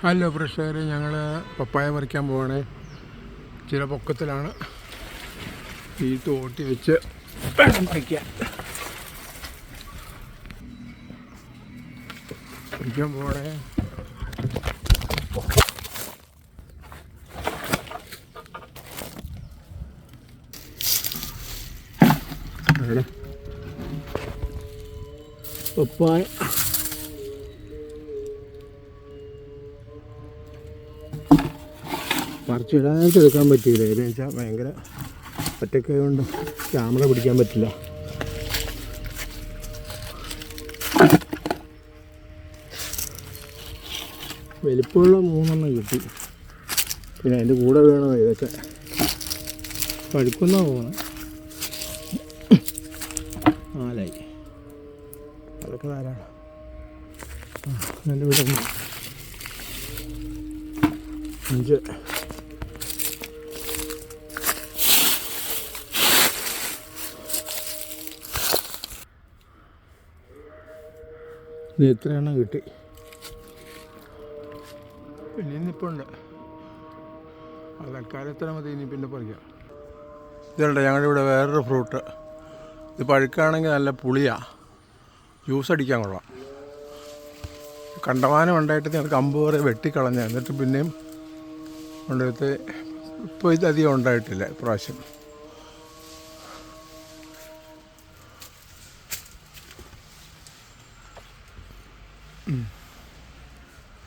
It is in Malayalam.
ഹലോ പ്രേക്ഷകരെ, ഞങ്ങൾ പപ്പായ പറിക്കാൻ പോവാണ്. ചില പൊക്കത്തിലാണ് ഈ തോട്ടി വെച്ച് പറിക്കാൻ പോണേ. പപ്പായ പറിച്ചിടാനായിട്ട് എടുക്കാൻ പറ്റിയില്ല. എന്ന് വെച്ചാൽ ഭയങ്കര ഒറ്റക്കായ കൊണ്ട് ക്യാമറ പിടിക്കാൻ പറ്റില്ല. വലിപ്പമുള്ള 3 കിട്ടി. പിന്നെ അതിൻ്റെ കൂടെ വേണം ഇതൊക്കെ പഴുക്കുന്ന പോകണം. 4 അതൊക്കെ ധാരാളം. എൻ്റെ ഇവിടെ 5. ഇത് എത്രയെണ്ണം കിട്ടി. പിന്നെ ഇന്നിപ്പുണ്ട്. അതക്കാലത്ര മതി. ഇനി പിന്നെ പറിക്കാം. ഇതുണ്ട് ഞങ്ങളുടെ ഇവിടെ വേറൊരു ഫ്രൂട്ട്. ഇത് പഴുക്കുകയാണെങ്കിൽ നല്ല പുളിയാണ്. ജ്യൂസ് അടിക്കാൻ കൊള്ളാം. കണ്ടമാനം ഉണ്ടായിട്ട് ഞങ്ങൾ കമ്പ് കുറേ വെട്ടിക്കളഞ്ഞ. എന്നിട്ട് പിന്നെയും കൊണ്ടെടുത്ത് ഇപ്പോൾ ഇതധികം ഉണ്ടായിട്ടില്ല ഇപ്രാവശ്യം.